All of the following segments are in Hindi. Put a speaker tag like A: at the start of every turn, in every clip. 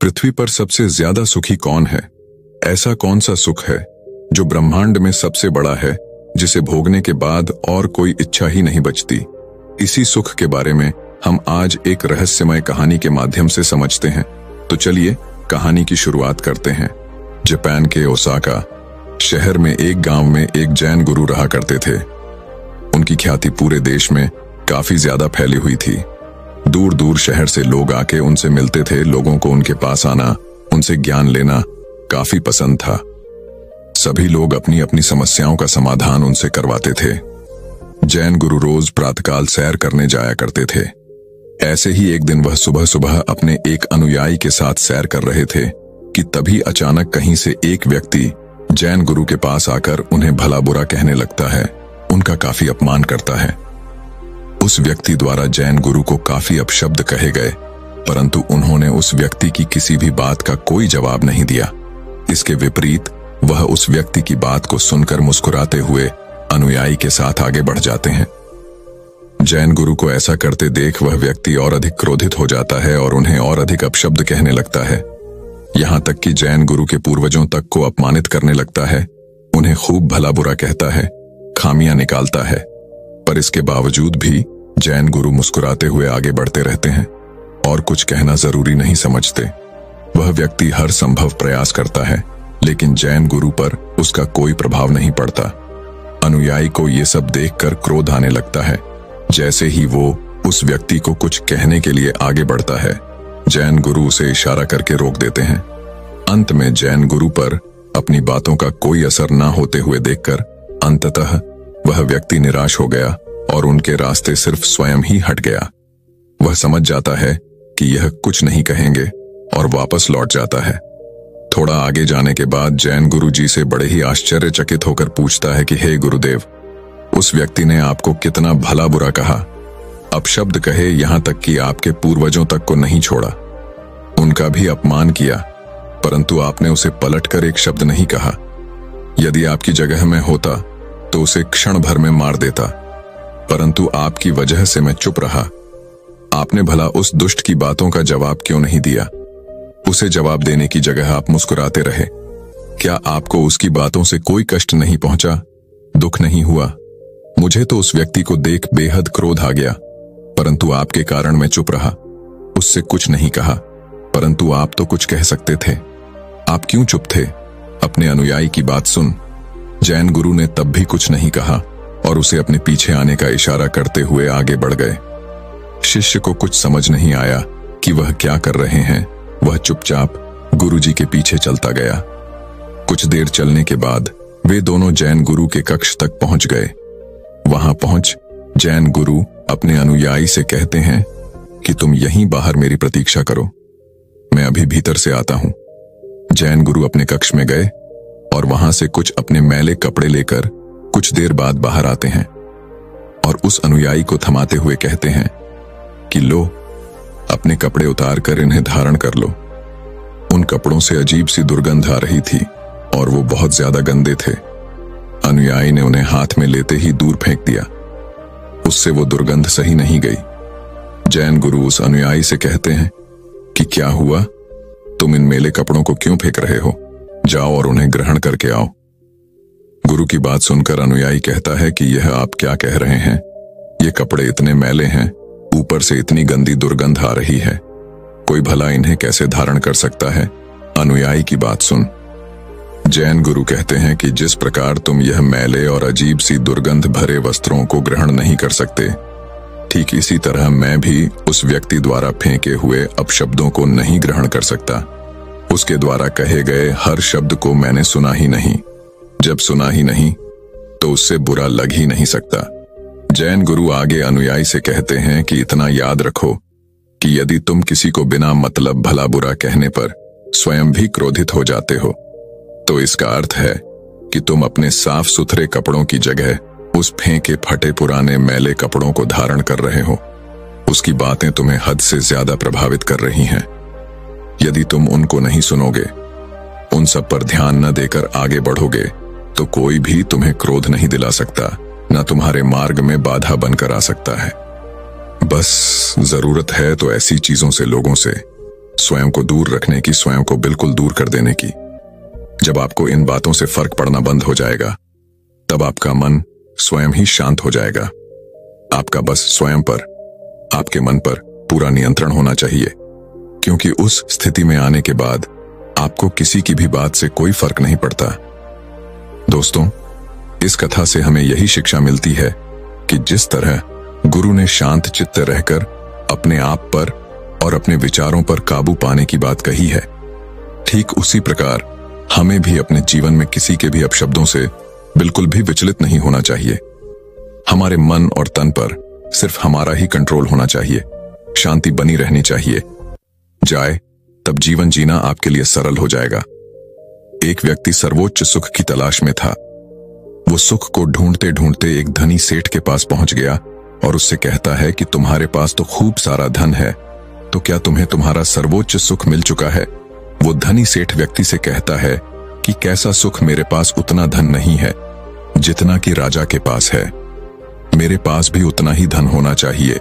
A: पृथ्वी पर सबसे ज्यादा सुखी कौन है? ऐसा कौन सा सुख है जो ब्रह्मांड में सबसे बड़ा है, जिसे भोगने के बाद और कोई इच्छा ही नहीं बचती? इसी सुख के बारे में हम आज एक रहस्यमय कहानी के माध्यम से समझते हैं। तो चलिए कहानी की शुरुआत करते हैं। जापान के ओसाका शहर में एक गांव में एक जैन गुरु रहा करते थे। उनकी ख्याति पूरे देश में काफी ज्यादा फैली हुई थी। दूर दूर शहर से लोग आके उनसे मिलते थे। लोगों को उनके पास आना, उनसे ज्ञान लेना काफी पसंद था। सभी लोग अपनी अपनी समस्याओं का समाधान उनसे करवाते थे। जैन गुरु रोज प्रातःकाल सैर करने जाया करते थे। ऐसे ही एक दिन वह सुबह सुबह अपने एक अनुयायी के साथ सैर कर रहे थे कि तभी अचानक कहीं से एक व्यक्ति जैन गुरु के पास आकर उन्हें भला बुरा कहने लगता है, उनका काफी अपमान करता है। उस व्यक्ति द्वारा जैन गुरु को काफी अपशब्द कहे गए, परंतु उन्होंने उस व्यक्ति की किसी भी बात का कोई जवाब नहीं दिया। इसके विपरीत वह उस व्यक्ति की बात को सुनकर मुस्कुराते हुए अनुयायी के साथ आगे बढ़ जाते हैं। जैन गुरु को ऐसा करते देख वह व्यक्ति और अधिक क्रोधित हो जाता है और उन्हें और अधिक अपशब्द कहने लगता है। यहां तक कि जैन गुरु के पूर्वजों तक को अपमानित करने लगता है। उन्हें खूब भला बुरा कहता है, खामियां निकालता है। पर इसके बावजूद भी जैन गुरु मुस्कुराते हुए आगे बढ़ते रहते हैं और कुछ कहना जरूरी नहीं समझते। वह व्यक्ति हर संभव प्रयास करता है, लेकिन जैन गुरु पर उसका कोई प्रभाव नहीं पड़ता। अनुयायी को ये सब देखकर क्रोध आने लगता है। जैसे ही वो उस व्यक्ति को कुछ कहने के लिए आगे बढ़ता है, जैन गुरु उसे इशारा करके रोक देते हैं। अंत में जैन गुरु पर अपनी बातों का कोई असर न होते हुए देखकर अंततः वह व्यक्ति निराश हो गया और उनके रास्ते सिर्फ स्वयं ही हट गया। वह समझ जाता है कि यह कुछ नहीं कहेंगे और वापस लौट जाता है। थोड़ा आगे जाने के बाद जैन गुरु जी से बड़े ही आश्चर्यचकित होकर पूछता है कि हे गुरुदेव, उस व्यक्ति ने आपको कितना भला बुरा कहा, अपशब्द कहे, यहां तक कि आपके पूर्वजों तक को नहीं छोड़ा, उनका भी अपमान किया, परंतु आपने उसे पलटकर एक शब्द नहीं कहा। यदि आपकी जगह में होता तो उसे क्षण भर में मार देता, परंतु आपकी वजह से मैं चुप रहा। आपने भला उस दुष्ट की बातों का जवाब क्यों नहीं दिया? उसे जवाब देने की जगह आप मुस्कुराते रहे। क्या आपको उसकी बातों से कोई कष्ट नहीं पहुंचा, दुख नहीं हुआ? मुझे तो उस व्यक्ति को देख बेहद क्रोध आ गया, परंतु आपके कारण मैं चुप रहा, उससे कुछ नहीं कहा। परंतु आप तो कुछ कह सकते थे, आप क्यों चुप थे? अपने अनुयायी की बात सुन। जैन गुरु ने तब भी कुछ नहीं कहा और उसे अपने पीछे आने का इशारा करते हुए आगे बढ़ गए। शिष्य को कुछ समझ नहीं आया कि वह क्या कर रहे हैं। वह चुपचाप गुरुजी के पीछे चलता गया। कुछ देर चलने के बाद वे दोनों जैन गुरु के कक्ष तक पहुंच गए। वहां पहुंच जैन गुरु अपने अनुयायी से कहते हैं कि तुम यहीं बाहर मेरी प्रतीक्षा करो, मैं अभी भीतर से आता हूं। जैन गुरु अपने कक्ष में गए और वहां से कुछ अपने मैले कपड़े लेकर कुछ देर बाद बाहर आते हैं और उस अनुयायी को थमाते हुए कहते हैं कि लो, अपने कपड़े उतार कर इन्हें धारण कर लो। उन कपड़ों से अजीब सी दुर्गंध आ रही थी और वो बहुत ज्यादा गंदे थे। अनुयायी ने उन्हें हाथ में लेते ही दूर फेंक दिया। उससे वो दुर्गंध सही नहीं गई। जैन गुरु उस अनुयायी से कहते हैं कि क्या हुआ, तुम इन मैले कपड़ों को क्यों फेंक रहे हो? जाओ और उन्हें ग्रहण करके आओ। गुरु की बात सुनकर अनुयायी कहता है कि यह आप क्या कह रहे हैं? ये कपड़े इतने मैले हैं, ऊपर से इतनी गंदी दुर्गंध आ रही है, कोई भला इन्हें कैसे धारण कर सकता है? अनुयायी की बात सुन। जैन गुरु कहते हैं कि जिस प्रकार तुम यह मैले और अजीब सी दुर्गंध भरे वस्त्रों को ग्रहण नहीं कर सकते, ठीक इसी तरह मैं भी उस व्यक्ति द्वारा फेंके हुए अपशब्दों को नहीं ग्रहण कर सकता। उसके द्वारा कहे गए हर शब्द को मैंने सुना ही नहीं। जब सुना ही नहीं तो उससे बुरा लग ही नहीं सकता। जैन गुरु आगे अनुयायी से कहते हैं कि इतना याद रखो कि यदि तुम किसी को बिना मतलब भला बुरा कहने पर स्वयं भी क्रोधित हो जाते हो, तो इसका अर्थ है कि तुम अपने साफ सुथरे कपड़ों की जगह उस फेंके फटे पुराने मैले कपड़ों को धारण कर रहे हो। उसकी बातें तुम्हें हद से ज्यादा प्रभावित कर रही हैं। यदि तुम उनको नहीं सुनोगे, उन सब पर ध्यान न देकर आगे बढ़ोगे, तो कोई भी तुम्हें क्रोध नहीं दिला सकता, न तुम्हारे मार्ग में बाधा बनकर आ सकता है। बस जरूरत है तो ऐसी चीजों से लोगों से स्वयं को दूर रखने की, स्वयं को बिल्कुल दूर कर देने की। जब आपको इन बातों से फर्क पड़ना बंद हो जाएगा, तब आपका मन स्वयं ही शांत हो जाएगा। आपका बस स्वयं पर, आपके मन पर पूरा नियंत्रण होना चाहिए, क्योंकि उस स्थिति में आने के बाद आपको किसी की भी बात से कोई फर्क नहीं पड़ता। दोस्तों, इस कथा से हमें यही शिक्षा मिलती है कि जिस तरह गुरु ने शांत चित्त रहकर अपने आप पर और अपने विचारों पर काबू पाने की बात कही है, ठीक उसी प्रकार हमें भी अपने जीवन में किसी के भी अपशब्दों से बिल्कुल भी विचलित नहीं होना चाहिए। हमारे मन और तन पर सिर्फ हमारा ही कंट्रोल होना चाहिए, शांति बनी रहनी चाहिए। जाए तब जीवन जीना आपके लिए सरल हो जाएगा। एक व्यक्ति सर्वोच्च सुख की तलाश में था। वो सुख को ढूंढते ढूंढते एक धनी सेठ के पास पहुंच गया और उससे कहता है कि तुम्हारे पास तो खूब सारा धन है, तो क्या तुम्हें तुम्हारा सर्वोच्च सुख मिल चुका है? वो धनी सेठ व्यक्ति से कहता है कि कैसा सुख, मेरे पास उतना धन नहीं है जितना कि राजा के पास है, मेरे पास भी उतना ही धन होना चाहिए।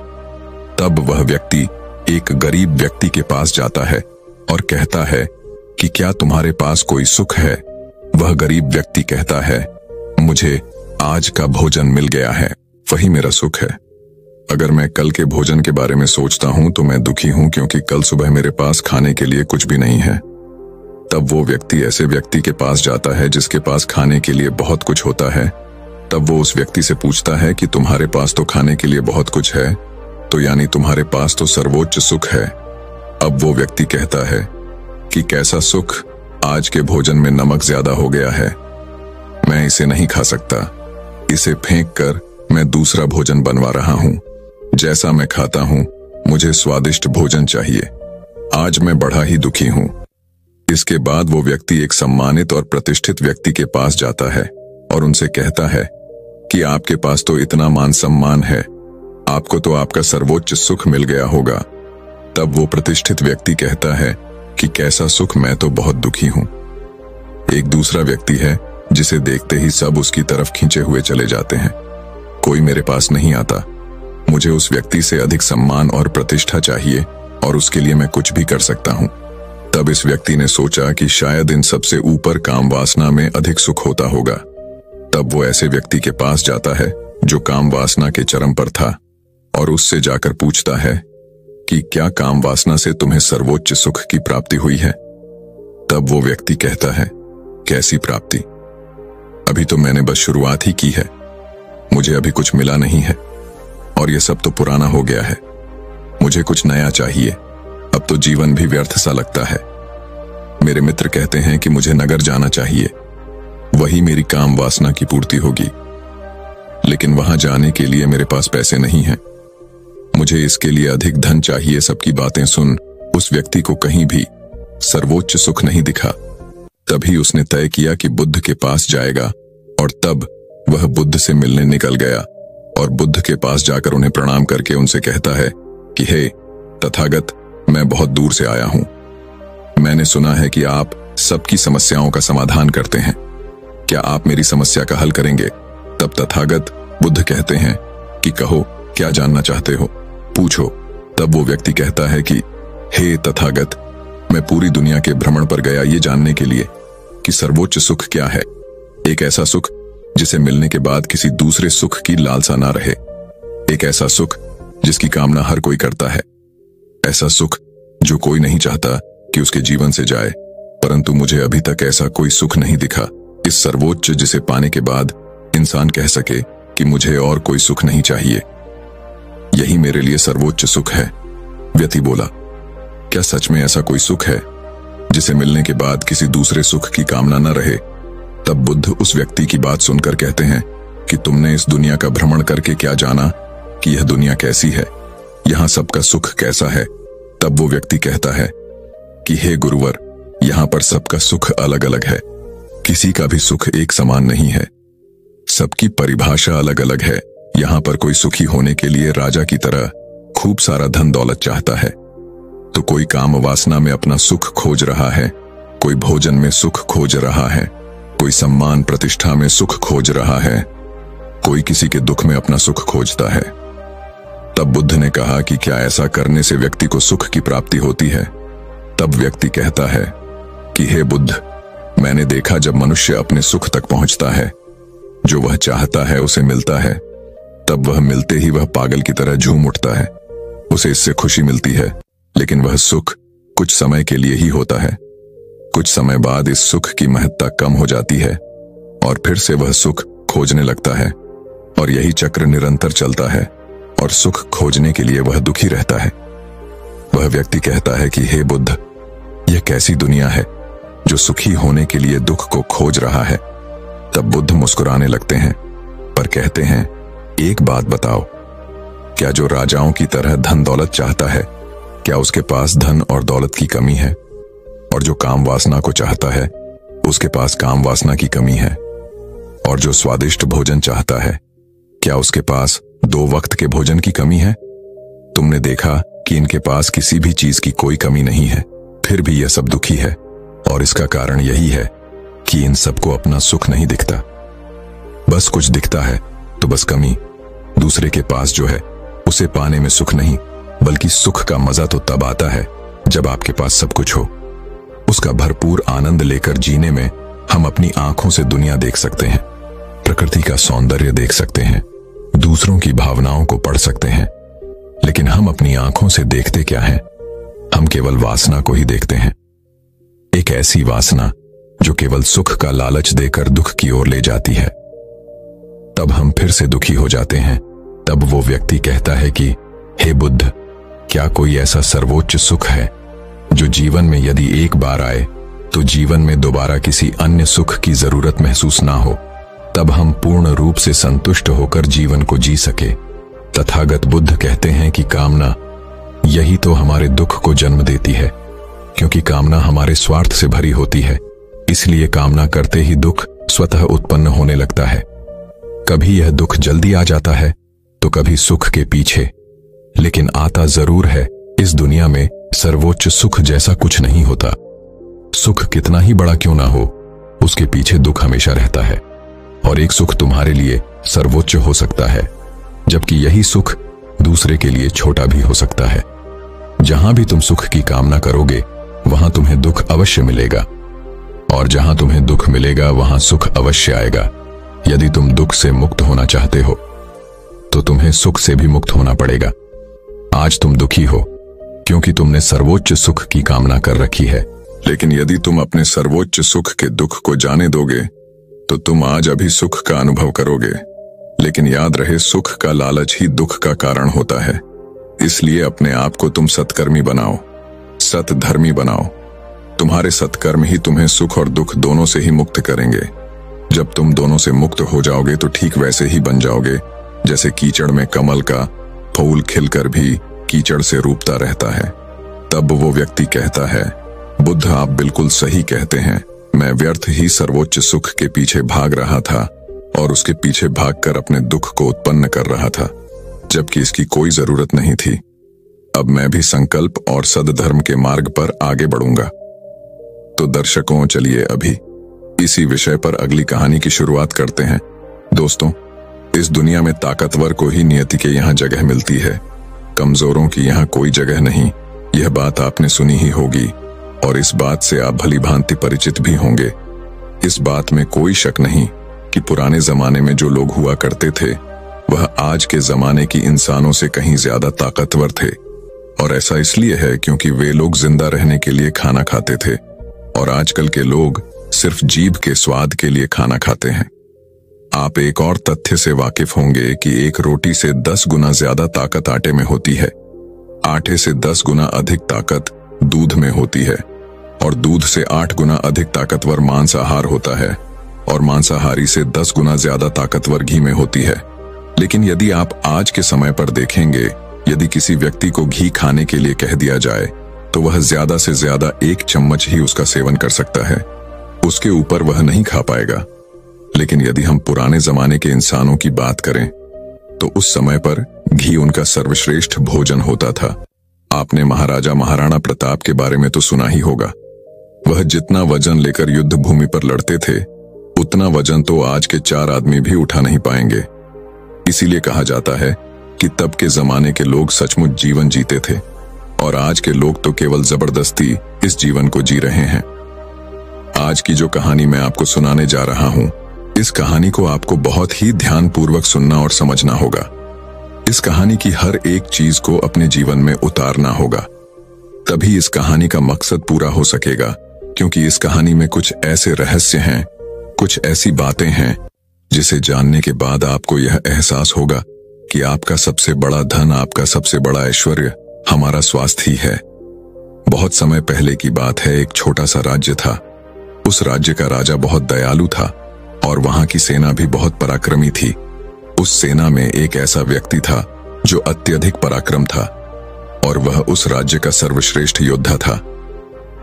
A: तब वह व्यक्ति एक गरीब व्यक्ति के पास जाता है और कहता है कि क्या तुम्हारे पास कोई सुख है? वह गरीब व्यक्ति कहता है, मुझे आज का भोजन मिल गया है, वही मेरा सुख है। अगर मैं कल के भोजन के बारे में सोचता हूं तो मैं दुखी हूं, क्योंकि कल सुबह मेरे पास खाने के लिए कुछ भी नहीं है। तब वो व्यक्ति ऐसे व्यक्ति के पास जाता है जिसके पास खाने के लिए बहुत कुछ होता है। तब वो उस व्यक्ति से पूछता है कि तुम्हारे पास तो खाने के लिए बहुत कुछ है, तो यानी तुम्हारे पास तो सर्वोच्च सुख है। अब वो व्यक्ति कहता है कि कैसा सुख, आज के भोजन में नमक ज्यादा हो गया है, मैं इसे नहीं खा सकता, इसे फेंक कर मैं दूसरा भोजन बनवा रहा हूं। जैसा मैं खाता हूं, मुझे स्वादिष्ट भोजन चाहिए, आज मैं बड़ा ही दुखी हूं। इसके बाद वो व्यक्ति एक सम्मानित और प्रतिष्ठित व्यक्ति के पास जाता है और उनसे कहता है कि आपके पास तो इतना मान सम्मान है, आपको तो आपका सर्वोच्च सुख मिल गया होगा। तब वो प्रतिष्ठित व्यक्ति कहता है कि कैसा सुख, मैं तो बहुत दुखी हूं। एक दूसरा व्यक्ति है जिसे देखते ही सब उसकी तरफ खींचे हुए चले जाते हैं। कोई मेरे पास नहीं आता, मुझे उस व्यक्ति से अधिक सम्मान और प्रतिष्ठा चाहिए और उसके लिए मैं कुछ भी कर सकता हूं। तब इस व्यक्ति ने सोचा कि शायद इन सबसे ऊपर काम वासना में अधिक सुख होता होगा। तब वो ऐसे व्यक्ति के पास जाता है जो काम वासना के चरम पर था और उससे जाकर पूछता है कि क्या काम वासना से तुम्हें सर्वोच्च सुख की प्राप्ति हुई है? तब वो व्यक्ति कहता है, कैसी प्राप्ति, अभी तो मैंने बस शुरुआत ही की है, मुझे अभी कुछ मिला नहीं है और ये सब तो पुराना हो गया है, मुझे कुछ नया चाहिए, अब तो जीवन भी व्यर्थ सा लगता है। मेरे मित्र कहते हैं कि मुझे नगर जाना चाहिए, वही मेरी काम वासना की पूर्ति होगी, लेकिन वहां जाने के लिए मेरे पास पैसे नहीं हैं, मुझे इसके लिए अधिक धन चाहिए। सबकी बातें सुन उस व्यक्ति को कहीं भी सर्वोच्च सुख नहीं दिखा। तभी उसने तय किया कि बुद्ध के पास जाएगा और तब वह बुद्ध से मिलने निकल गया और बुद्ध के पास जाकर उन्हें प्रणाम करके उनसे कहता है कि हे तथागत, मैं बहुत दूर से आया हूं, मैंने सुना है कि आप सबकी समस्याओं का समाधान करते हैं, क्या आप मेरी समस्या का हल करेंगे? तब तथागत बुद्ध कहते हैं कि कहो, क्या जानना चाहते हो, पूछो। तब वो व्यक्ति कहता है कि हे तथागत, मैं पूरी दुनिया के भ्रमण पर गया ये जानने के लिए कि सर्वोच्च सुख क्या है, एक ऐसा सुख जिसे मिलने के बाद किसी दूसरे सुख की लालसा ना रहे, एक ऐसा सुख जिसकी कामना हर कोई करता है, ऐसा सुख जो कोई नहीं चाहता कि उसके जीवन से जाए, परंतु मुझे अभी तक ऐसा कोई सुख नहीं दिखा, इस सर्वोच्च जिसे पाने के बाद इंसान कह सके कि मुझे और कोई सुख नहीं चाहिए, यही मेरे लिए सर्वोच्च सुख है। व्यक्ति बोला, क्या सच में ऐसा कोई सुख है जिसे मिलने के बाद किसी दूसरे सुख की कामना न रहे? तब बुद्ध उस व्यक्ति की बात सुनकर कहते हैं कि तुमने इस दुनिया का भ्रमण करके क्या जाना कि यह दुनिया कैसी है, यहां सबका सुख कैसा है? तब वो व्यक्ति कहता है कि हे गुरुवर, यहां पर सबका सुख अलग अलग है, किसी का भी सुख एक समान नहीं है, सबकी परिभाषा अलग अलग है। यहां पर कोई सुखी होने के लिए राजा की तरह खूब सारा धन दौलत चाहता है, तो कोई काम वासना में अपना सुख खोज रहा है, कोई भोजन में सुख खोज रहा है, कोई सम्मान प्रतिष्ठा में सुख खोज रहा है, कोई किसी के दुख में अपना सुख खोजता है। तब बुद्ध ने कहा कि क्या ऐसा करने से व्यक्ति को सुख की प्राप्ति होती है? तब व्यक्ति कहता है कि हे बुद्ध, मैंने देखा जब मनुष्य अपने सुख तक पहुंचता है, जो वह चाहता है उसे मिलता है, तब वह मिलते ही वह पागल की तरह झूम उठता है। उसे इससे खुशी मिलती है, लेकिन वह सुख कुछ समय के लिए ही होता है। कुछ समय बाद इस सुख की महत्ता कम हो जाती है और फिर से वह सुख खोजने लगता है, और यही चक्र निरंतर चलता है, और सुख खोजने के लिए वह दुखी रहता है। वह व्यक्ति कहता है कि हे बुद्ध, यह कैसी दुनिया है जो सुखी होने के लिए दुख को खोज रहा है। तब बुद्ध मुस्कुराने लगते हैं, पर कहते हैं, एक बात बताओ, क्या जो राजाओं की तरह धन दौलत चाहता है, क्या उसके पास धन और दौलत की कमी है? और जो काम वासना को चाहता है, उसके पास काम वासना की कमी है? और जो स्वादिष्ट भोजन चाहता है, क्या उसके पास 2 वक्त के भोजन की कमी है? तुमने देखा कि इनके पास किसी भी चीज की कोई कमी नहीं है, फिर भी यह सब दुखी है, और इसका कारण यही है कि इन सबको अपना सुख नहीं दिखता। बस कुछ दिखता है तो बस कमी। दूसरे के पास जो है उसे पाने में सुख नहीं, बल्कि सुख का मजा तो तब आता है जब आपके पास सब कुछ हो। उसका भरपूर आनंद लेकर जीने में हम अपनी आंखों से दुनिया देख सकते हैं, प्रकृति का सौंदर्य देख सकते हैं, दूसरों की भावनाओं को पढ़ सकते हैं, लेकिन हम अपनी आंखों से देखते क्या हैं? हम केवल वासना को ही देखते हैं। एक ऐसी वासना जो केवल सुख का लालच देकर दुख की ओर ले जाती है। तब हम फिर से दुखी हो जाते हैं। तब वो व्यक्ति कहता है कि हे बुद्ध, क्या कोई ऐसा सर्वोच्च सुख है जो जीवन में यदि एक बार आए तो जीवन में दोबारा किसी अन्य सुख की जरूरत महसूस ना हो, तब हम पूर्ण रूप से संतुष्ट होकर जीवन को जी सके। तथागत बुद्ध कहते हैं कि कामना यही तो हमारे दुख को जन्म देती है, क्योंकि कामना हमारे स्वार्थ से भरी होती है। इसलिए कामना करते ही दुख स्वतः उत्पन्न होने लगता है। कभी यह दुख जल्दी आ जाता है तो कभी सुख के पीछे, लेकिन आता जरूर है। इस दुनिया में सर्वोच्च सुख जैसा कुछ नहीं होता। सुख कितना ही बड़ा क्यों ना हो, उसके पीछे दुख हमेशा रहता है। और एक सुख तुम्हारे लिए सर्वोच्च हो सकता है, जबकि यही सुख दूसरे के लिए छोटा भी हो सकता है। जहां भी तुम सुख की कामना करोगे, वहां तुम्हें दुख अवश्य मिलेगा, और जहां तुम्हें दुख मिलेगा वहां सुख अवश्य आएगा। यदि तुम दुख से मुक्त होना चाहते हो तो तुम्हें सुख से भी मुक्त होना पड़ेगा। आज तुम दुखी हो क्योंकि तुमने सर्वोच्च सुख की कामना कर रखी है, लेकिन यदि तुम अपने सर्वोच्च सुख के दुख को जाने दोगे तो तुम आज अभी सुख का अनुभव करोगे। लेकिन याद रहे, सुख का लालच ही दुख का कारण होता है। इसलिए अपने आप को तुम सत्कर्मी बनाओ, सतधर्मी बनाओ। तुम्हारे सत्कर्म ही तुम्हें सुख और दुख दोनों से ही मुक्त करेंगे। जब तुम दोनों से मुक्त हो जाओगे तो ठीक वैसे ही बन जाओगे जैसे कीचड़ में कमल का फूल खिलकर भी कीचड़ से रूपता रहता है। तब वो व्यक्ति कहता है, बुद्ध आप बिल्कुल सही कहते हैं, मैं व्यर्थ ही सर्वोच्च सुख के पीछे भाग रहा था और उसके पीछे भागकर अपने दुख को उत्पन्न कर रहा था, जबकि इसकी कोई जरूरत नहीं थी। अब मैं भी संकल्प और सद्धर्म के मार्ग पर आगे बढ़ूंगा। तो दर्शकों, चलिए अभी इसी विषय पर अगली कहानी की शुरुआत करते हैं। दोस्तों, इस दुनिया में ताकतवर को ही नियति के यहाँ जगह मिलती है, कमजोरों की यहाँ कोई जगह नहीं। यह बात आपने सुनी ही होगी और इस बात से आप भली भांति परिचित भी होंगे। इस बात में कोई शक नहीं कि पुराने जमाने में जो लोग हुआ करते थे वह आज के जमाने की इंसानों से कहीं ज्यादा ताकतवर थे। और ऐसा इसलिए है क्योंकि वे लोग जिंदा रहने के लिए खाना खाते थे और आजकल के लोग सिर्फ जीभ के स्वाद के लिए खाना खाते हैं। आप एक और तथ्य से वाकिफ होंगे कि एक रोटी से 10 गुना ज्यादा ताकत आटे में होती है, आटे से 10 गुना अधिक ताकत दूध में होती है, और दूध से 8 गुना अधिक ताकतवर मांसाहार होता है, और मांसाहारी से 10 गुना ज्यादा ताकतवर घी में होती है। लेकिन यदि आप आज के समय पर देखेंगे, यदि किसी व्यक्ति को घी खाने के लिए कह दिया जाए तो वह ज्यादा से ज्यादा 1 चम्मच ही उसका सेवन कर सकता है, उसके ऊपर वह नहीं खा पाएगा। लेकिन यदि हम पुराने जमाने के इंसानों की बात करें तो उस समय पर घी उनका सर्वश्रेष्ठ भोजन होता था। आपने महाराजा महाराणा प्रताप के बारे में तो सुना ही होगा। वह जितना वजन लेकर युद्ध भूमि पर लड़ते थे, उतना वजन तो आज के 4 आदमी भी उठा नहीं पाएंगे। इसीलिए कहा जाता है कि तब के जमाने के लोग सचमुच जीवन जीते थे। और आज के लोग तो केवल जबरदस्ती इस जीवन को जी रहे हैं। आज की जो कहानी मैं आपको सुनाने जा रहा हूं, इस कहानी को आपको बहुत ही ध्यानपूर्वक सुनना और समझना होगा। इस कहानी की हर एक चीज को अपने जीवन में उतारना होगा, तभी इस कहानी का मकसद पूरा हो सकेगा। क्योंकि इस कहानी में कुछ ऐसे रहस्य हैं, कुछ ऐसी बातें हैं जिसे जानने के बाद आपको यह एहसास होगा कि आपका सबसे बड़ा धन, आपका सबसे बड़ा ऐश्वर्य हमारा स्वास्थ्य ही है। बहुत समय पहले की बात है, एक छोटा सा राज्य था। उस राज्य का राजा बहुत दयालु था और वहां की सेना भी बहुत पराक्रमी थी। उस सेना में एक ऐसा व्यक्ति था जो अत्यधिक पराक्रम था और वह उस राज्य का सर्वश्रेष्ठ योद्धा था।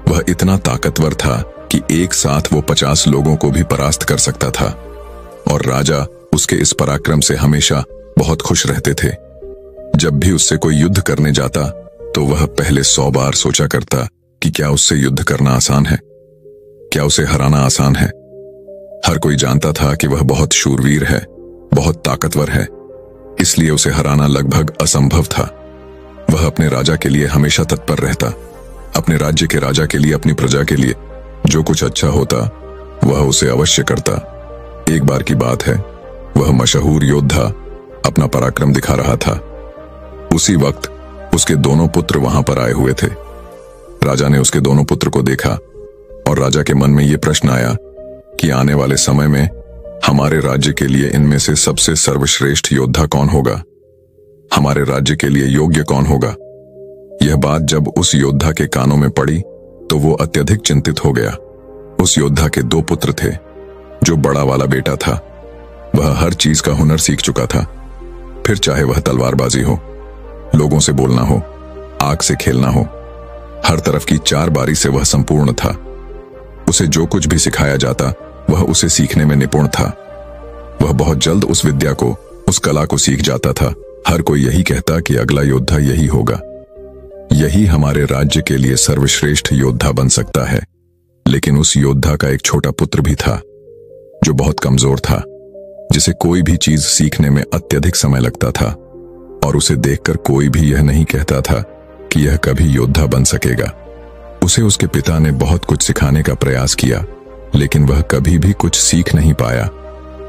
A: वह इतना ताकतवर था कि एक साथ वो 50 लोगों को भी परास्त कर सकता था और राजा उसके इस पराक्रम से हमेशा बहुत खुश रहते थे। जब भी उससे कोई युद्ध करने जाता तो वह पहले 100 बार सोचा करता कि क्या उससे युद्ध करना आसान है, क्या उसे हराना आसान है। हर कोई जानता था कि वह बहुत शूरवीर है, बहुत ताकतवर है, इसलिए उसे हराना लगभग असंभव था। वह अपने राजा के लिए हमेशा तत्पर रहता, अपने राज्य के राजा के लिए, अपनी प्रजा के लिए जो कुछ अच्छा होता वह उसे अवश्य करता। एक बार की बात है, वह मशहूर योद्धा अपना पराक्रम दिखा रहा था। उसी वक्त उसके दोनों पुत्र वहां पर आए हुए थे। राजा ने उसके दोनों पुत्र को देखा और राजा के मन में यह प्रश्न आया कि आने वाले समय में हमारे राज्य के लिए इनमें से सबसे सर्वश्रेष्ठ योद्धा कौन होगा, हमारे राज्य के लिए योग्य कौन होगा। यह बात जब उस योद्धा के कानों में पड़ी तो वो अत्यधिक चिंतित हो गया। उस योद्धा के 2 पुत्र थे। जो बड़ा वाला बेटा था वह हर चीज का हुनर सीख चुका था, फिर चाहे वह तलवारबाजी हो, लोगों से बोलना हो, आग से खेलना हो, हर तरफ की 4 बारी से वह संपूर्ण था। उसे जो कुछ भी सिखाया जाता वह उसे सीखने में निपुण था। वह बहुत जल्द उस विद्या को, उस कला को सीख जाता था। हर कोई यही कहता कि अगला योद्धा यही होगा, यही हमारे राज्य के लिए सर्वश्रेष्ठ योद्धा बन सकता है। लेकिन उस योद्धा का एक छोटा पुत्र भी था जो बहुत कमजोर था, जिसे कोई भी चीज सीखने में अत्यधिक समय लगता था और उसे देखकर कोई भी यह नहीं कहता था कि यह कभी योद्धा बन सकेगा। उसे उसके पिता ने बहुत कुछ सिखाने का प्रयास किया, लेकिन वह कभी भी कुछ सीख नहीं पाया।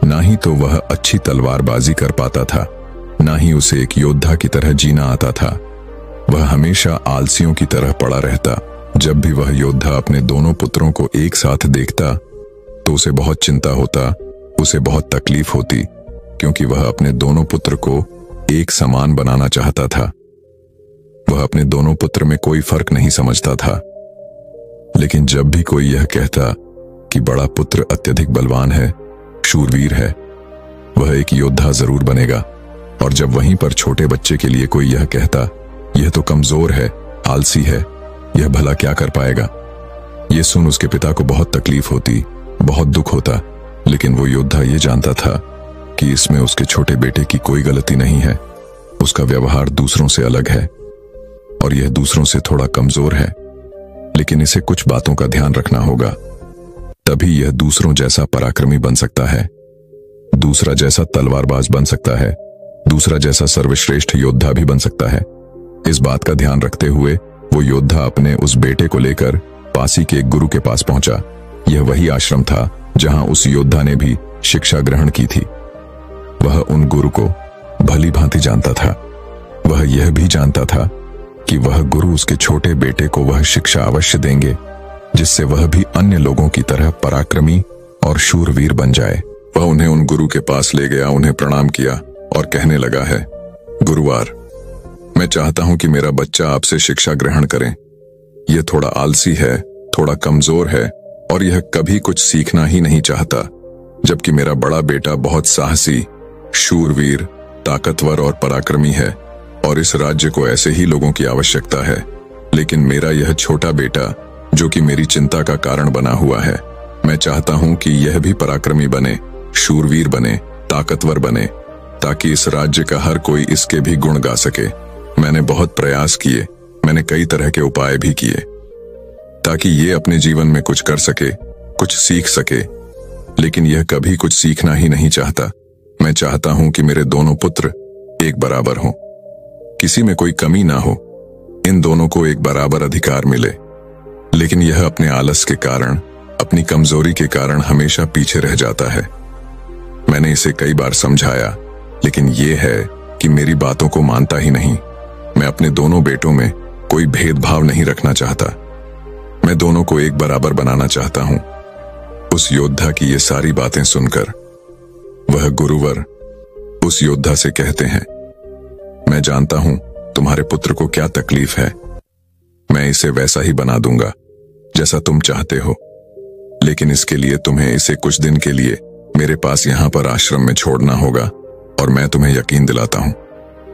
A: ना ही तो वह अच्छी तलवारबाजी कर पाता था, ना ही उसे एक योद्धा की तरह जीना आता था। वह हमेशा आलसियों की तरह पड़ा रहता। जब भी वह योद्धा अपने दोनों पुत्रों को एक साथ देखता तो उसे बहुत चिंता होता, उसे बहुत तकलीफ होती, क्योंकि वह अपने दोनों पुत्र को एक समान बनाना चाहता था। वह अपने दोनों पुत्र में कोई फर्क नहीं समझता था। लेकिन जब भी कोई यह कहता कि बड़ा पुत्र अत्यधिक बलवान है, शूरवीर है, वह एक योद्धा जरूर बनेगा, और जब वहीं पर छोटे बच्चे के लिए कोई यह कहता यह तो कमजोर है, आलसी है, यह भला क्या कर पाएगा, यह सुन उसके पिता को बहुत तकलीफ होती, बहुत दुख होता। लेकिन वो योद्धा ये जानता था कि इसमें उसके छोटे बेटे की कोई गलती नहीं है। उसका व्यवहार दूसरों से अलग है और यह दूसरों से थोड़ा कमजोर है, लेकिन इसे कुछ बातों का ध्यान रखना होगा, तभी यह दूसरों जैसा पराक्रमी बन सकता है, दूसरा जैसा तलवारबाज बन सकता है, दूसरा जैसा सर्वश्रेष्ठ योद्धा भी बन सकता है। इस बात का ध्यान रखते हुए वो योद्धा अपने उस बेटे को लेकर पास ही के एक गुरु के पास पहुंचा। यह वही आश्रम था जहां उस योद्धा ने भी शिक्षा ग्रहण की थी। वह उन गुरु को भली भांति जानता था। वह यह भी जानता था कि वह गुरु उसके छोटे बेटे को वह शिक्षा अवश्य देंगे जिससे वह भी अन्य लोगों की तरह पराक्रमी और शूरवीर बन जाए। वह उन्हें उन गुरु के पास ले गया, उन्हें प्रणाम किया और कहने लगा है, गुरुवार, मैं चाहता हूं कि मेरा बच्चा आपसे शिक्षा ग्रहण करे। यह थोड़ा आलसी है, थोड़ा कमजोर है और यह कभी कुछ सीखना ही नहीं चाहता, जबकि मेरा बड़ा बेटा बहुत साहसी, शूरवीर, ताकतवर और पराक्रमी है और इस राज्य को ऐसे ही लोगों की आवश्यकता है। लेकिन मेरा यह छोटा बेटा, जो कि मेरी चिंता का कारण बना हुआ है, मैं चाहता हूं कि यह भी पराक्रमी बने, शूरवीर बने, ताकतवर बने, ताकि इस राज्य का हर कोई इसके भी गुण गा सके। मैंने बहुत प्रयास किए, मैंने कई तरह के उपाय भी किए ताकि ये अपने जीवन में कुछ कर सके, कुछ सीख सके, लेकिन यह कभी कुछ सीखना ही नहीं चाहता। मैं चाहता हूं कि मेरे दोनों पुत्र एक बराबर हों, किसी में कोई कमी ना हो, इन दोनों को एक बराबर अधिकार मिले, लेकिन यह अपने आलस के कारण, अपनी कमजोरी के कारण हमेशा पीछे रह जाता है। मैंने इसे कई बार समझाया, लेकिन यह है कि मेरी बातों को मानता ही नहीं। मैं अपने दोनों बेटों में कोई भेदभाव नहीं रखना चाहता। मैं दोनों को एक बराबर बनाना चाहता हूं। उस योद्धा की ये सारी बातें सुनकर वह गुरुवर उस योद्धा से कहते हैं, मैं जानता हूं तुम्हारे पुत्र को क्या तकलीफ है। मैं इसे वैसा ही बना दूंगा जैसा तुम चाहते हो, लेकिन इसके लिए तुम्हें इसे कुछ दिन के लिए मेरे पास यहां पर आश्रम में छोड़ना होगा। और मैं तुम्हें यकीन दिलाता हूं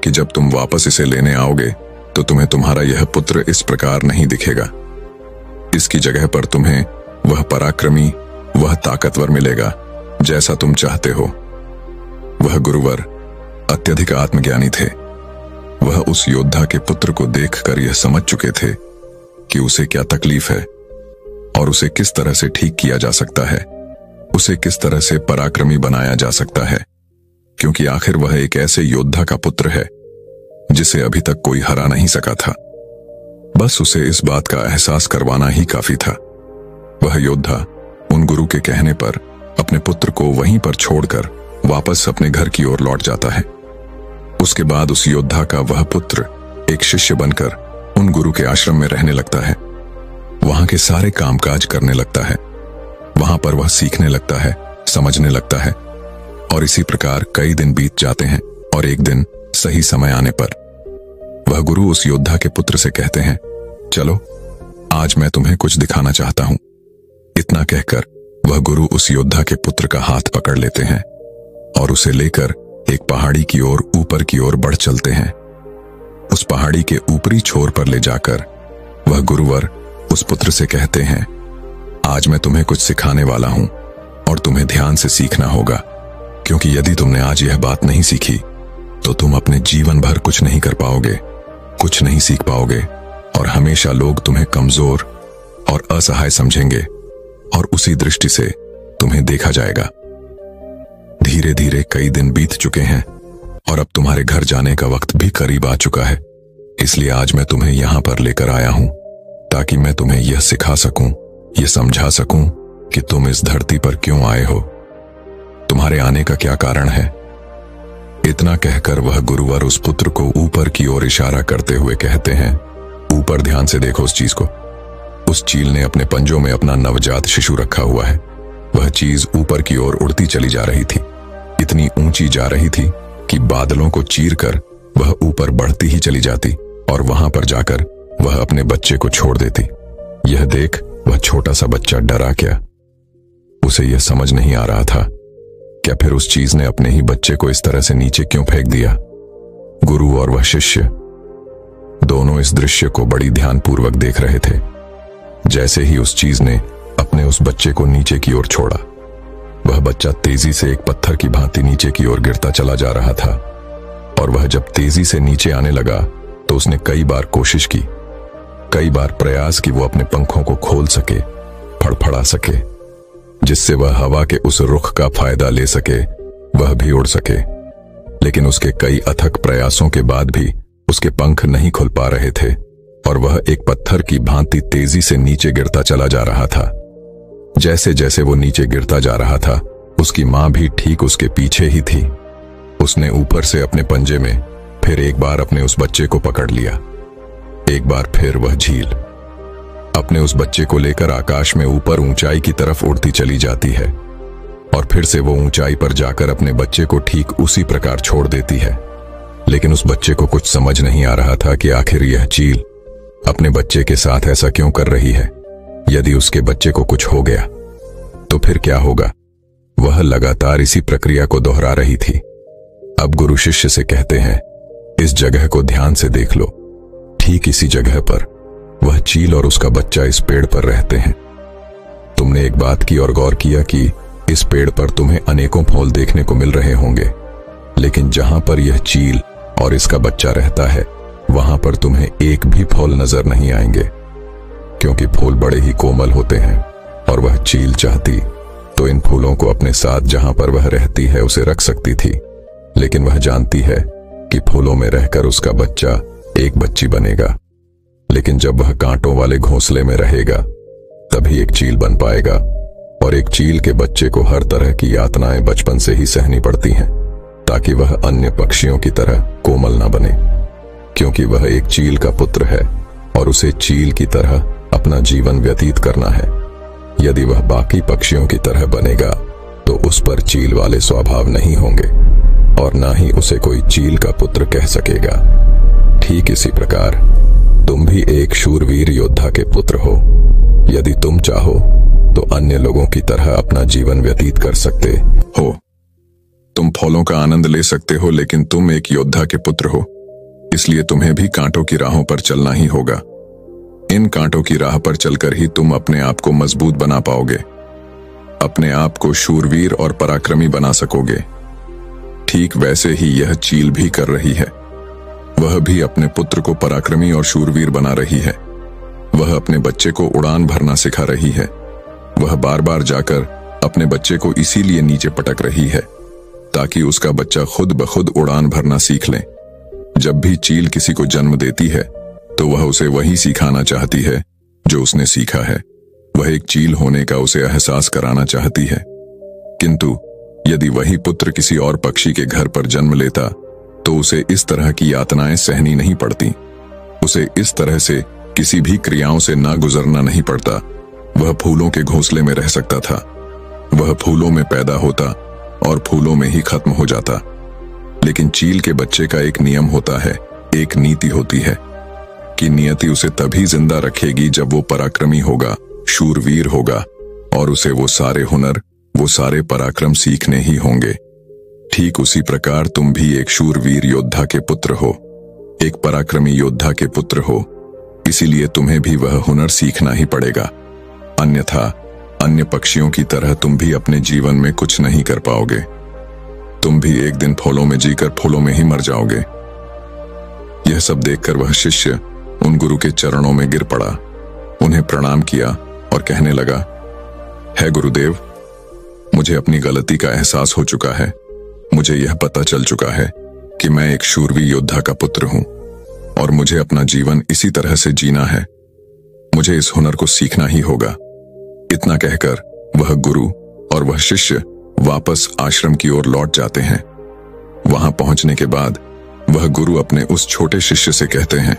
A: कि जब तुम वापस इसे लेने आओगे तो तुम्हें तुम्हारा यह पुत्र इस प्रकार नहीं दिखेगा। इसकी जगह पर तुम्हें वह पराक्रमी, वह ताकतवर मिलेगा जैसा तुम चाहते हो। वह गुरुवर अत्यधिक आत्मज्ञानी थे। वह उस योद्धा के पुत्र को देखकर यह समझ चुके थे कि उसे क्या तकलीफ है और उसे किस तरह से ठीक किया जा सकता है, उसे किस तरह से पराक्रमी बनाया जा सकता है, क्योंकि आखिर वह एक ऐसे योद्धा का पुत्र है जिसे अभी तक कोई हरा नहीं सका था। बस उसे इस बात का एहसास करवाना ही काफी था। वह योद्धा उन गुरु के कहने पर अपने पुत्र को वहीं पर छोड़कर वापस अपने घर की ओर लौट जाता है। उसके बाद उस योद्धा का वह पुत्र एक शिष्य बनकर उन गुरु के आश्रम में रहने लगता है। वहां के सारे कामकाज करने लगता है। वहां पर वह सीखने लगता है, समझने लगता है, और इसी प्रकार कई दिन बीत जाते हैं। और एक दिन सही समय आने पर वह गुरु उस योद्धा के पुत्र से कहते हैं, चलो आज मैं तुम्हें कुछ दिखाना चाहता हूं। इतना कहकर वह गुरु उस योद्धा के पुत्र का हाथ पकड़ लेते हैं और उसे लेकर एक पहाड़ी की ओर ऊपर की ओर बढ़ चलते हैं। उस पहाड़ी के ऊपरी छोर पर ले जाकर वह गुरुवर उस पुत्र से कहते हैं, आज मैं तुम्हें कुछ सिखाने वाला हूं और तुम्हें ध्यान से सीखना होगा, क्योंकि यदि तुमने आज यह बात नहीं सीखी तो तुम अपने जीवन भर कुछ नहीं कर पाओगे, कुछ नहीं सीख पाओगे, और हमेशा लोग तुम्हें कमजोर और असहाय समझेंगे और उसी दृष्टि से तुम्हें देखा जाएगा। धीरे धीरे कई दिन बीत चुके हैं और अब तुम्हारे घर जाने का वक्त भी करीब आ चुका है। इसलिए आज मैं तुम्हें यहां पर लेकर आया हूं ताकि मैं तुम्हें यह सिखा सकूं, यह समझा सकूं कि तुम इस धरती पर क्यों आए हो, तुम्हारे आने का क्या कारण है। इतना कहकर वह गुरुवर उस पुत्र को ऊपर की ओर इशारा करते हुए कहते हैं, ऊपर ध्यान से देखो उस चीज को। उस चील ने अपने पंजों में अपना नवजात शिशु रखा हुआ है। वह चीज ऊपर की ओर उड़ती चली जा रही थी, इतनी ऊंची जा रही थी कि बादलों को चीरकर वह ऊपर बढ़ती ही चली जाती और वहां पर जाकर वह अपने बच्चे को छोड़ देती। यह देख वह छोटा सा बच्चा डरा गया। उसे यह समझ नहीं आ रहा था क्या फिर उस चीज ने अपने ही बच्चे को इस तरह से नीचे क्यों फेंक दिया। गुरु और वह शिष्य दोनों इस दृश्य को बड़ी ध्यानपूर्वक देख रहे थे। जैसे ही उस चीज ने अपने उस बच्चे को नीचे की ओर छोड़ा, वह बच्चा तेजी से एक पत्थर की भांति नीचे की ओर गिरता चला जा रहा था। और वह जब तेजी से नीचे आने लगा तो उसने कई बार कोशिश की, कई बार प्रयास की वो अपने पंखों को खोल सके, फड़फड़ा सके, जिससे वह हवा के उस रुख का फायदा ले सके, वह भी उड़ सके। लेकिन उसके कई अथक प्रयासों के बाद भी उसके पंख नहीं खुल पा रहे थे और वह एक पत्थर की भांति तेजी से नीचे गिरता चला जा रहा था। जैसे जैसे वो नीचे गिरता जा रहा था, उसकी मां भी ठीक उसके पीछे ही थी। उसने ऊपर से अपने पंजे में फिर एक बार अपने उस बच्चे को पकड़ लिया। एक बार फिर वह झील अपने उस बच्चे को लेकर आकाश में ऊपर ऊंचाई की तरफ उड़ती चली जाती है और फिर से वो ऊंचाई पर जाकर अपने बच्चे को ठीक उसी प्रकार छोड़ देती है। लेकिन उस बच्चे को कुछ समझ नहीं आ रहा था कि आखिर यह चील अपने बच्चे के साथ ऐसा क्यों कर रही है। यदि उसके बच्चे को कुछ हो गया तो फिर क्या होगा। वह लगातार इसी प्रक्रिया को दोहरा रही थी। अब गुरु शिष्य से कहते हैं, इस जगह को ध्यान से देख लो। ठीक इसी जगह पर वह चील और उसका बच्चा इस पेड़ पर रहते हैं। तुमने एक बात की और गौर किया कि इस पेड़ पर तुम्हें अनेकों फूल देखने को मिल रहे होंगे, लेकिन जहां पर यह चील और इसका बच्चा रहता है वहां पर तुम्हें एक भी फूल नजर नहीं आएंगे, क्योंकि फूल बड़े ही कोमल होते हैं और वह चील चाहती तो इन फूलों को अपने साथ जहां पर वह रहती है उसे रख सकती थी। लेकिन वह जानती है कि फूलों में रहकर उसका बच्चा एक बच्ची बनेगा लेकिन जब वह कांटों वाले घोंसले में रहेगा तभी एक चील बन पाएगा। और एक चील के बच्चे को हर तरह की यातनाएं बचपन से ही सहनी पड़ती हैं ताकि वह अन्य पक्षियों की तरह कोमल ना बने, क्योंकि वह एक चील का पुत्र है और उसे चील की तरह अपना जीवन व्यतीत करना है। यदि वह बाकी पक्षियों की तरह बनेगा तो उस पर चील वाले स्वभाव नहीं होंगे और ना ही उसे कोई चील का पुत्र कह सकेगा। ठीक इसी प्रकार तुम भी एक शूरवीर योद्धा के पुत्र हो। यदि तुम चाहो तो अन्य लोगों की तरह अपना जीवन व्यतीत कर सकते हो। तुम फलों का आनंद ले सकते हो, लेकिन तुम एक योद्धा के पुत्र हो, इसलिए तुम्हें भी कांटों की राहों पर चलना ही होगा। इन कांटों की राह पर चलकर ही तुम अपने आप को मजबूत बना पाओगे, अपने आप को शूरवीर और पराक्रमी बना सकोगे। ठीक वैसे ही यह चील भी कर रही है। वह भी अपने पुत्र को पराक्रमी और शूरवीर बना रही है। वह अपने बच्चे को उड़ान भरना सिखा रही है। वह बार बार जाकर अपने बच्चे को इसीलिए नीचे पटक रही है ताकि उसका बच्चा खुद ब खुद उड़ान भरना सीख ले। जब भी चील किसी को जन्म देती है तो वह उसे वही सिखाना चाहती है जो उसने सीखा है। वह एक चील होने का उसे एहसास कराना चाहती है। किंतु यदि वही पुत्र किसी और पक्षी के घर पर जन्म लेता तो उसे इस तरह की यातनाएं सहनी नहीं पड़ती। उसे इस तरह से किसी भी क्रियाओं से ना गुजरना नहीं पड़ता। वह फूलों के घोंसले में रह सकता था। वह फूलों में पैदा होता और फूलों में ही खत्म हो जाता। लेकिन चील के बच्चे का एक नियम होता है, एक नीति होती है कि नियति उसे तभी जिंदा रखेगी जब वो पराक्रमी होगा, शूरवीर होगा और उसे वो सारे हुनर, वो सारे पराक्रम सीखने ही होंगे। ठीक उसी प्रकार तुम भी एक शूरवीर योद्धा के पुत्र हो, एक पराक्रमी योद्धा के पुत्र हो, इसीलिए तुम्हें भी वह हुनर सीखना ही पड़ेगा। अन्यथा अन्य पक्षियों की तरह तुम भी अपने जीवन में कुछ नहीं कर पाओगे। तुम भी एक दिन फूलों में जीकर फूलों में ही मर जाओगे। यह सब देखकर वह शिष्य उन गुरु के चरणों में गिर पड़ा, उन्हें प्रणाम किया और कहने लगा, है गुरुदेव, मुझे अपनी गलती का एहसास हो चुका है। मुझे यह पता चल चुका है कि मैं एक शूरवीर योद्धा का पुत्र हूं और मुझे अपना जीवन इसी तरह से जीना है। मुझे इस हुनर को सीखना ही होगा। इतना कहकर वह गुरु और वह शिष्य वापस आश्रम की ओर लौट जाते हैं। वहां पहुंचने के बाद वह गुरु अपने उस छोटे शिष्य से कहते हैं,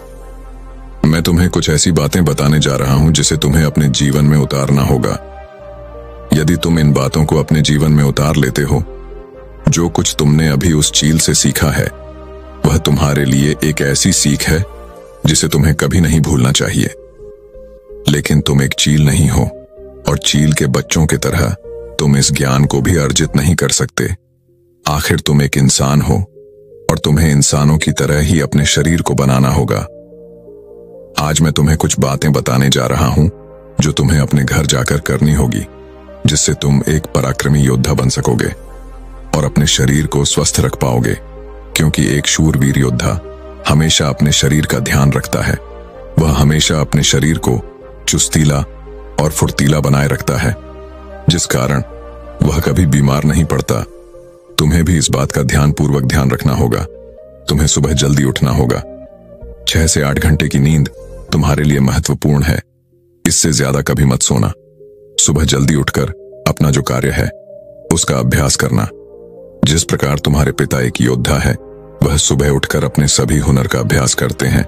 A: मैं तुम्हें कुछ ऐसी बातें बताने जा रहा हूं जिसे तुम्हें अपने जीवन में उतारना होगा। यदि तुम इन बातों को अपने जीवन में उतार लेते हो, जो कुछ तुमने अभी उस चील से सीखा है वह तुम्हारे लिए एक ऐसी सीख है जिसे तुम्हें कभी नहीं भूलना चाहिए। लेकिन तुम एक चील नहीं हो और चील के बच्चों की तरह तुम इस ज्ञान को भी अर्जित नहीं कर सकते। आखिर तुम एक इंसान हो और तुम्हें इंसानों की तरह ही अपने शरीर को बनाना होगा। आज मैं तुम्हें कुछ बातें बताने जा रहा हूं जो तुम्हें अपने घर जाकर करनी होगी, जिससे तुम एक पराक्रमी योद्धा बन सकोगे और अपने शरीर को स्वस्थ रख पाओगे, क्योंकि एक शूरवीर योद्धा हमेशा अपने शरीर का ध्यान रखता है। वह हमेशा अपने शरीर को चुस्तीला और फुर्तीला बनाए रखता है, जिस कारण वह कभी बीमार नहीं पड़ता। तुम्हें भी इस बात का ध्यानपूर्वक ध्यान रखना होगा। तुम्हें सुबह जल्दी उठना होगा। 6 से 8 घंटे की नींद तुम्हारे लिए महत्वपूर्ण है। इससे ज्यादा कभी मत सोना। सुबह जल्दी उठकर अपना जो कार्य है उसका अभ्यास करना। जिस प्रकार तुम्हारे पिता एक योद्धा है, वह सुबह उठकर अपने सभी हुनर का अभ्यास करते हैं,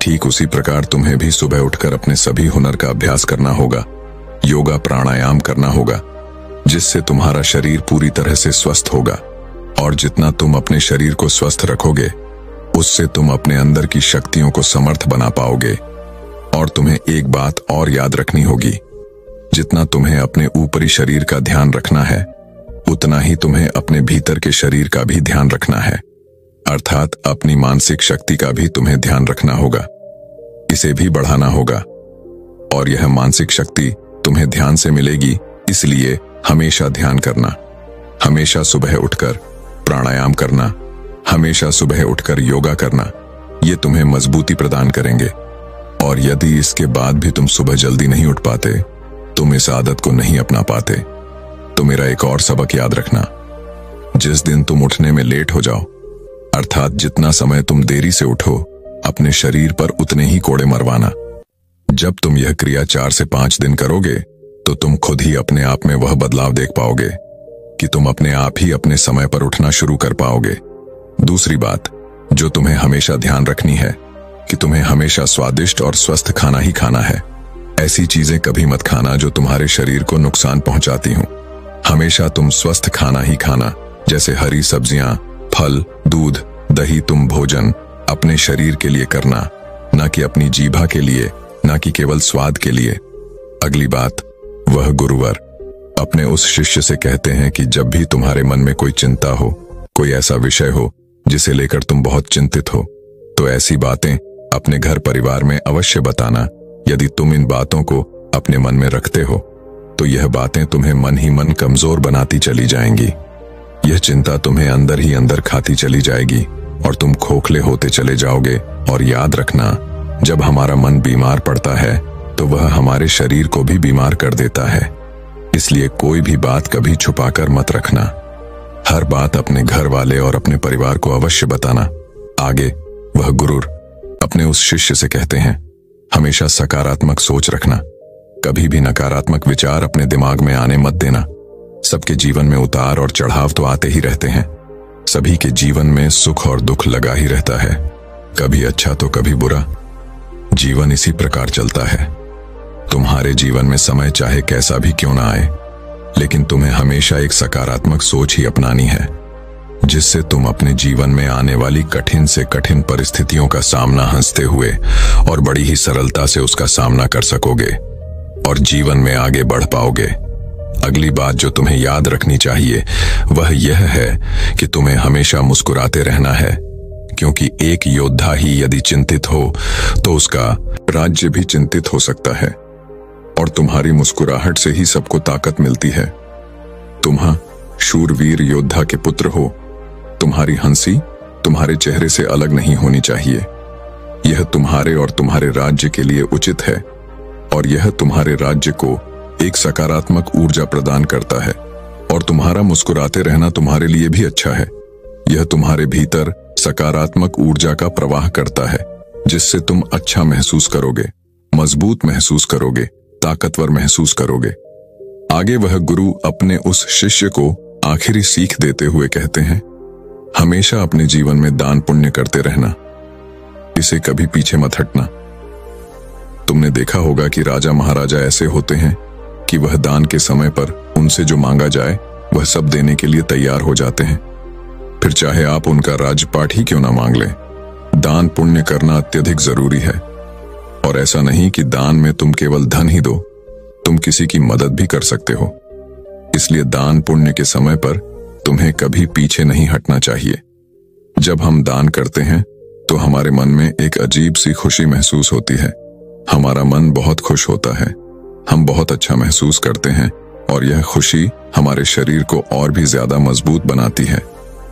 A: ठीक उसी प्रकार तुम्हें भी सुबह उठकर अपने सभी हुनर का अभ्यास करना होगा। योगा प्राणायाम करना होगा, जिससे तुम्हारा शरीर पूरी तरह से स्वस्थ होगा। और जितना तुम अपने शरीर को स्वस्थ रखोगे, उससे तुम अपने अंदर की शक्तियों को समर्थ बना पाओगे। और तुम्हें एक बात और याद रखनी होगी, जितना तुम्हें अपने ऊपरी शरीर का ध्यान रखना है, उतना ही तुम्हें अपने भीतर के शरीर का भी ध्यान रखना है, अर्थात अपनी मानसिक शक्ति का भी तुम्हें ध्यान रखना होगा। इसे भी बढ़ाना होगा। और यह मानसिक शक्ति तुम्हें ध्यान से मिलेगी, इसलिए हमेशा ध्यान करना, हमेशा सुबह उठकर प्राणायाम करना, हमेशा सुबह उठकर योगा करना, ये तुम्हें मजबूती प्रदान करेंगे। और यदि इसके बाद भी तुम सुबह जल्दी नहीं उठ पाते, तुम इस आदत को नहीं अपना पाते, तो मेरा एक और सबक याद रखना। जिस दिन तुम उठने में लेट हो जाओ, अर्थात जितना समय तुम देरी से उठो, अपने शरीर पर उतने ही कोड़े मरवाना। जब तुम यह क्रिया 4 से 5 दिन करोगे तो तुम खुद ही अपने आप में वह बदलाव देख पाओगे कि तुम अपने आप ही अपने समय पर उठना शुरू कर पाओगे। दूसरी बात जो तुम्हें हमेशा ध्यान रखनी है कि तुम्हें हमेशा स्वादिष्ट और स्वस्थ खाना ही खाना है। ऐसी चीजें कभी मत खाना जो तुम्हारे शरीर को नुकसान पहुंचाती हों। हमेशा तुम स्वस्थ खाना ही खाना, जैसे हरी सब्जियां, फल, दूध, दही। तुम भोजन अपने शरीर के लिए करना, ना कि अपनी जीभा के लिए, ना कि केवल स्वाद के लिए। अगली बात, वह गुरुवर अपने उस शिष्य से कहते हैं कि जब भी तुम्हारे मन में कोई चिंता हो, कोई ऐसा विषय हो जिसे लेकर तुम बहुत चिंतित हो, तो ऐसी बातें अपने घर परिवार में अवश्य बताना। यदि तुम इन बातों को अपने मन में रखते हो तो यह बातें तुम्हें मन ही मन कमजोर बनाती चली जाएंगी। यह चिंता तुम्हें अंदर ही अंदर खाती चली जाएगी और तुम खोखले होते चले जाओगे। और याद रखना, जब हमारा मन बीमार पड़ता है तो वह हमारे शरीर को भी बीमार कर देता है। इसलिए कोई भी बात कभी छुपाकर मत रखना। हर बात अपने घर वाले और अपने परिवार को अवश्य बताना। आगे वह गुरुर अपने उस शिष्य से कहते हैं, हमेशा सकारात्मक सोच रखना। कभी भी नकारात्मक विचार अपने दिमाग में आने मत देना। सबके जीवन में उतार और चढ़ाव तो आते ही रहते हैं। सभी के जीवन में सुख और दुख लगा ही रहता है, कभी अच्छा तो कभी बुरा। जीवन इसी प्रकार चलता है। तुम्हारे जीवन में समय चाहे कैसा भी क्यों ना आए, लेकिन तुम्हें हमेशा एक सकारात्मक सोच ही अपनानी है, जिससे तुम अपने जीवन में आने वाली कठिन से कठिन परिस्थितियों का सामना हंसते हुए और बड़ी ही सरलता से उसका सामना कर सकोगे और जीवन में आगे बढ़ पाओगे। अगली बात जो तुम्हें याद रखनी चाहिए वह यह है कि तुम्हें हमेशा मुस्कुराते रहना है, क्योंकि एक योद्धा ही यदि चिंतित हो तो उसका राज्य भी चिंतित हो सकता है। और तुम्हारी मुस्कुराहट से ही सबको ताकत मिलती है। तुम शूरवीर योद्धा के पुत्र हो। तुम्हारी हंसी तुम्हारे चेहरे से अलग नहीं होनी चाहिए। यह तुम्हारे और तुम्हारे राज्य के लिए उचित है और यह तुम्हारे राज्य को एक सकारात्मक ऊर्जा प्रदान करता है। और तुम्हारा मुस्कुराते रहना तुम्हारे लिए भी अच्छा है। यह तुम्हारे भीतर सकारात्मक ऊर्जा का प्रवाह करता है, जिससे तुम अच्छा महसूस करोगे, मजबूत महसूस करोगे, ताकतवर महसूस करोगे। आगे वह गुरु अपने उस शिष्य को आखिरी सीख देते हुए कहते हैं, हमेशा अपने जीवन में दान पुण्य करते रहना, इसे कभी पीछे मत हटना। तुमने देखा होगा कि राजा महाराजा ऐसे होते हैं कि वह दान के समय पर उनसे जो मांगा जाए वह सब देने के लिए तैयार हो जाते हैं, फिर चाहे आप उनका राजपाट ही क्यों ना मांग लें। दान पुण्य करना अत्यधिक जरूरी है। और ऐसा नहीं कि दान में तुम केवल धन ही दो, तुम किसी की मदद भी कर सकते हो। इसलिए दान पुण्य के समय पर तुम्हें कभी पीछे नहीं हटना चाहिए। जब हम दान करते हैं तो हमारे मन में एक अजीब सी खुशी महसूस होती है। हमारा मन बहुत खुश होता है, हम बहुत अच्छा महसूस करते हैं और यह खुशी हमारे शरीर को और भी ज्यादा मजबूत बनाती है।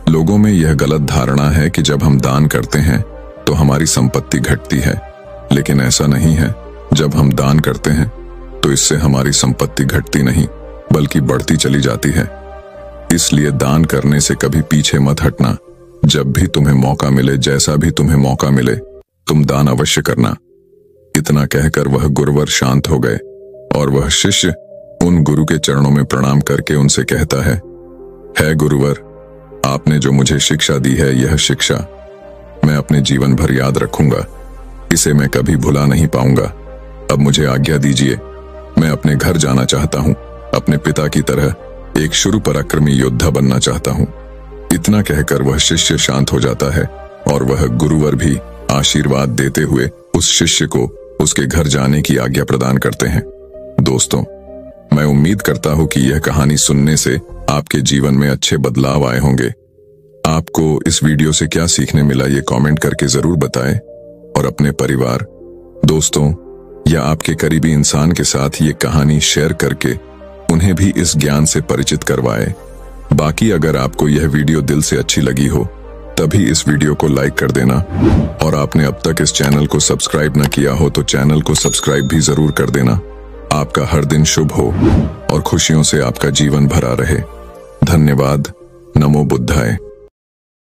A: लोगों में यह गलत धारणा है कि जब हम दान करते हैं तो हमारी संपत्ति घटती है, लेकिन ऐसा नहीं है। जब हम दान करते हैं तो इससे हमारी संपत्ति घटती नहीं बल्कि बढ़ती चली जाती है। इसलिए दान करने से कभी पीछे मत हटना। जब भी तुम्हें मौका मिले, जैसा भी तुम्हें मौका मिले, तुम दान अवश्य करना। इतना कहकर वह गुरुवर शांत हो गए और वह शिष्य उन गुरु के चरणों में प्रणाम करके उनसे कहता है गुरुवर, आपने जो मुझे शिक्षा दी है, यह शिक्षा मैं अपने जीवन भर याद रखूंगा। इसे मैं कभी भुला नहीं पाऊंगा। अब मुझे आज्ञा दीजिए, मैं अपने घर जाना चाहता हूं। अपने पिता की तरह एक शुरू पराक्रमी योद्धा बनना चाहता हूं। इतना कहकर वह शिष्य शांत हो जाता है और वह गुरुवर भी आशीर्वाद देते हुए उस शिष्य को उसके घर जाने की आज्ञा प्रदान करते हैं। दोस्तों, मैं उम्मीद करता हूं कि यह कहानी सुनने से आपके जीवन में अच्छे बदलाव आए होंगे। आपको इस वीडियो से क्या सीखने मिला, ये कमेंट करके जरूर बताएं और अपने परिवार, दोस्तों या आपके करीबी इंसान के साथ ये कहानी शेयर करके उन्हें भी इस ज्ञान से परिचित करवाएं। बाकी अगर आपको यह वीडियो दिल से अच्छी लगी हो तभी इस वीडियो को लाइक कर देना और आपने अब तक इस चैनल को सब्सक्राइब न किया हो तो चैनल को सब्सक्राइब भी जरूर कर देना। आपका हर दिन शुभ हो और खुशियों से आपका जीवन भरा रहे। धन्यवाद। नमो बुद्धाय।